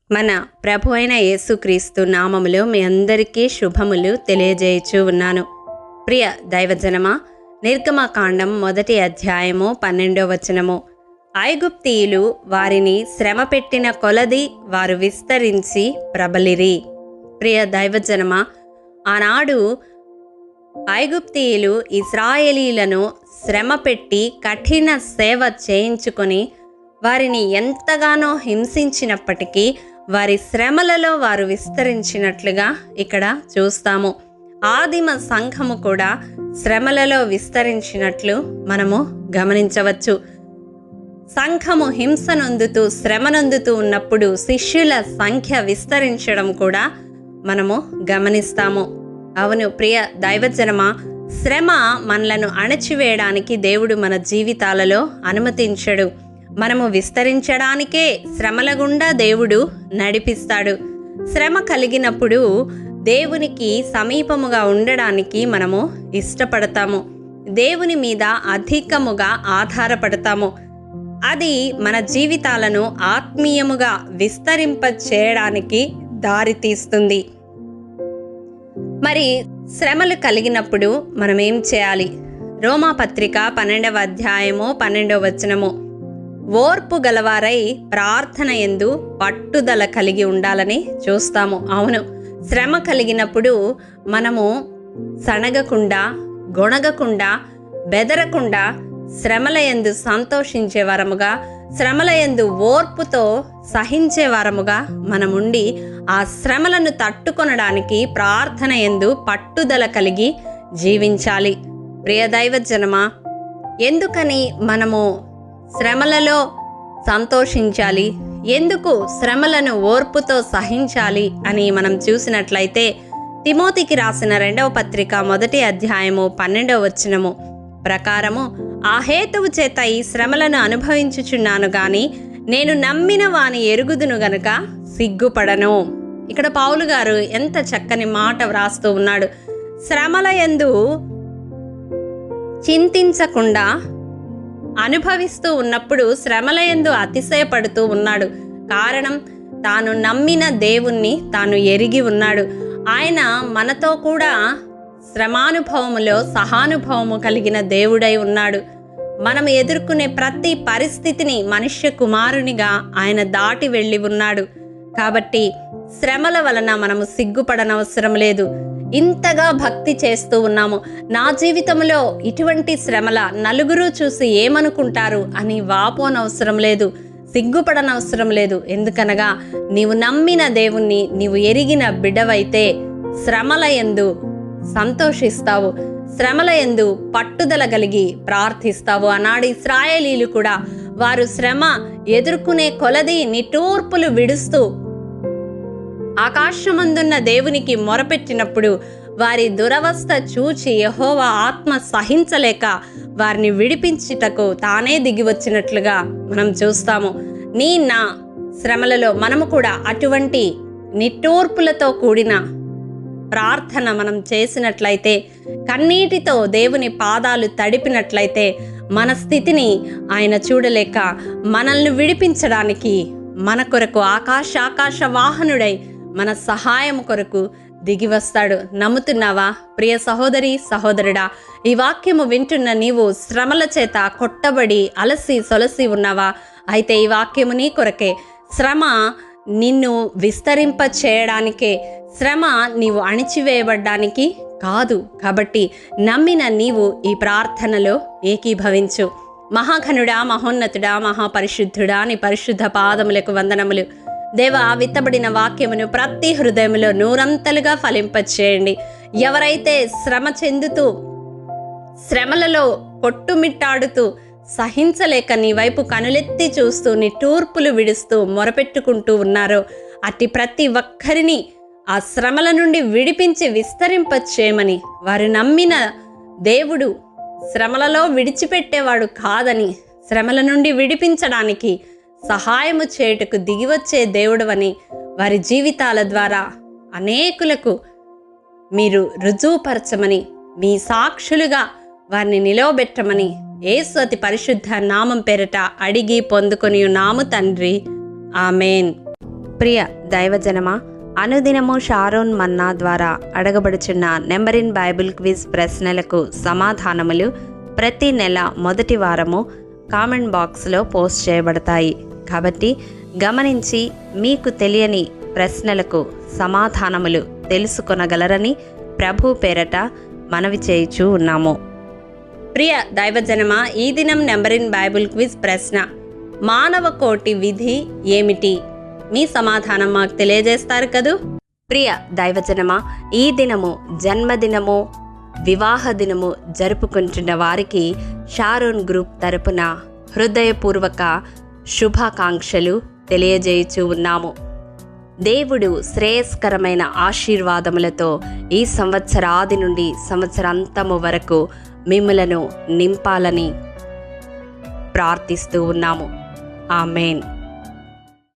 మన ప్రభు అయిన యేసుక్రీస్తు నామములో మీ అందరికీ శుభములు తెలియజేయచ్చు ఉన్నాను. ప్రియ దైవజనమా, నిర్గమకాండం 1వ అధ్యాయము 12వ వచనము. ఐగుప్తీయులు వారిని శ్రమ పెట్టిన కొలది వారు విస్తరించి ప్రబలిరి. ప్రియ దైవజనమా, ఆనాడు ఐగుప్తీయులు ఇశ్రాయేలీలను శ్రమ పెట్టి కఠిన సేవ చేయించుకొని వారిని ఎంతగానో హింసించినప్పటికీ వారి శ్రమలలో వారు విస్తరించినట్లుగా ఇక్కడ చూస్తాము. ఆదిమ సంఘము కూడా శ్రమలలో విస్తరించినట్లు మనము గమనించవచ్చు. సంఘము హింసనొందుతూ శ్రమనొందుతూ ఉన్నప్పుడు శిష్యుల సంఖ్య విస్తరించడం కూడా మనము గమనిస్తాము. అవును ప్రియ దైవజనమా, శ్రమ మనలను అణచివేయడానికి దేవుడు మన జీవితాలలో అనుమతించడు. మనము విస్తరించడానికే శ్రమల గుండా దేవుడు నడిపిస్తాడు. శ్రమ కలిగినప్పుడు దేవునికి సమీపముగా ఉండడానికి మనము ఇష్టపడతాము. దేవుని మీద అధికముగా ఆధారపడతాము. అది మన జీవితాలను ఆత్మీయముగా విస్తరింప చేయడానికి దారితీస్తుంది. మరి శ్రమలు కలిగినప్పుడు మనం ఏం చేయాలి? రోమాపత్రిక 12వ అధ్యాయము 12వ వచనము. ఓర్పు గలవారై ప్రార్థన యందు పట్టుదల కలిగి ఉండాలని చూస్తాము. అవును, శ్రమ కలిగినప్పుడు మనము సణగకుండా, గొణగకుండా, బెదరకుండా శ్రమల యందు సంతోషించే వారముగా, శ్రమల యందు ఓర్పుతో సహించే వారముగా మనముండి ఆ శ్రమలను తట్టుకొనడానికి ప్రార్థన యందు పట్టుదల కలిగి జీవించాలి. ప్రియ దైవజనమా, ఎందుకని మనము శ్రమలలో సంతోషించాలి, ఎందుకు శ్రమలను ఓర్పుతో సహించాలి అని మనం చూసినట్లయితే తిమోతికి రాసిన 2వ పత్రిక 1వ అధ్యాయము 12వ వచనము ప్రకారము, ఆ హేతువు చేత ఈ శ్రమలను అనుభవించుచున్నాను గాని నేను నమ్మిన వాని ఎరుగుదును గనుక సిగ్గుపడను. ఇక్కడ పౌలు గారు ఎంత చక్కని మాట వ్రాస్తూ ఉన్నాడు. శ్రమల యందు చింతించకుండా అనుభవిస్తూ ఉన్నప్పుడు శ్రమల యందు అతిశయపడుతూ ఉన్నాడు. కారణం, తాను నమ్మిన దేవుణ్ణి తాను ఎరిగి ఉన్నాడు. ఆయన మనతో కూడా శ్రమానుభవములో సహానుభవము కలిగిన దేవుడై ఉన్నాడు. మనం ఎదుర్కొనే ప్రతి పరిస్థితిని మనుష్య కుమారునిగా ఆయన దాటి వెళ్ళి ఉన్నాడు. కాబట్టి శ్రమల వలన మనము సిగ్గుపడనవసరం లేదు. ఇంతగా భక్తి చేస్తూ ఉన్నాము, నా జీవితంలో ఇటువంటి శ్రమల నలుగురు చూసి ఏమనుకుంటారు అని వాపోనవసరం లేదు, సిగ్గుపడనవసరం లేదు. ఎందుకనగా నీవు నమ్మిన దేవుణ్ణి నీవు ఎరిగిన బిడ్డవైతే శ్రమల యందు సంతోషిస్తావు, శ్రమల యందు పట్టుదల కలిగి ప్రార్థిస్తావు. ఆనాడు ఇశ్రాయేలీలు కూడా వారు శ్రమ ఎదుర్కొనే కొలది నిట్టూర్పులు విడుస్తూ ఆకాశమందున్న దేవునికి మొరపెట్టినప్పుడు వారి దురవస్థ చూచి యెహోవా ఆత్మ సహించలేక వారిని విడిపించుటకు తానే దిగి వచ్చినట్లుగా మనం చూస్తాము. నా శ్రమలలో మనము కూడా అటువంటి నిట్టూర్పులతో కూడిన ప్రార్థన మనం చేసినట్లయితే, కన్నీటితో దేవుని పాదాలు తడిపినట్లయితే మన స్థితిని ఆయన చూడలేక మనల్ని విడిపించడానికి మన కొరకు ఆకాశ వాహనుడై మన సహాయం కొరకు దిగి వస్తాడు. నమ్ముతున్నావా ప్రియ సహోదరి సహోదరుడా? ఈ వాక్యము వింటున్న నీవు శ్రమల చేత కొట్టబడి అలసి సొలసి ఉన్నావా? అయితే ఈ వాక్యము నీ కొరకే. శ్రమ నిన్ను విస్తరింప చేయడానికే, శ్రమ నీవు అణిచివేయబడ్డానికి కాదు. కాబట్టి నమ్మిన నీవు ఈ ప్రార్థనలో ఏకీభవించు. మహాఘనుడా, మహోన్నతుడా, మహాపరిశుద్ధుడా, నీ పరిశుద్ధ పాదములకు వందనములు. దేవా, విత్తబడిన వాక్యమును ప్రతి హృదయంలో నూరంతలుగా ఫలింపచేయండి. ఎవరైతే శ్రమ చెందుతూ శ్రమలలో కొట్టుమిట్టాడుతూ సహించలేక నీ వైపు కనులెత్తి చూస్తూ నిట్టూర్పులు విడుస్తూ మొరపెట్టుకుంటూ ఉన్నారో అట్టి ప్రతి ఒక్కరిని ఆ శ్రమల నుండి విడిపించి విస్తరింపచేయమని, వారు నమ్మిన దేవుడు శ్రమలలో విడిచిపెట్టేవాడు కాదని, శ్రమల నుండి విడిపించడానికి సహాయము చేయుటకు దిగివచ్చే దేవుడవని వారి జీవితాల ద్వారా అనేకులకు మీరు రుజువుపరచమని, మీ సాక్షులుగా వారిని నిలవబెట్టమని యేసు అతి పరిశుద్ధ నామం పేరట అడిగి పొందుకొని ఉన్నాము తండ్రి. ఆమెన్. ప్రియ దైవజనమా, అనుదినము షారోన్ మన్నా ద్వారా అడగబడుచున్న నెంబర్ ఇన్ బైబిల్ క్విజ్ ప్రశ్నలకు సమాధానములు ప్రతి నెల మొదటి వారము కామెంట్ బాక్స్లో పోస్ట్ చేయబడతాయి. కాబట్టి గమనించి మీకు తెలియని ప్రశ్నలకు సమాధానములు తెలుసుకొనగలరని ప్రభు పేరట మనవి చేయుచూ ఉన్నాము. ప్రియ దైవజనమా, ఈ దినం నెంబర్ ఇన్ బైబిల్ క్విజ్ ప్రశ్న: మానవ కోటి విధి ఏమిటి? మీ సమాధానం మాకు తెలియజేస్తారు కదూ. ప్రియ దైవజనమా, ఈ దినము జన్మదినము, వివాహ దినము జరుపుకుంటున్న వారికి షారోన్ గ్రూప్ తరపున హృదయపూర్వక శుభాకాంక్షలు తెలియజేయుచూ ఉన్నాము. దేవుడు శ్రేయస్కరమైన ఆశీర్వాదములతో ఈ సంవత్సరాది నుండి సంవత్సరాంతము వరకు మిమ్ములను నింపాలని ప్రార్థిస్తూ ఉన్నాము. ఆమేన్.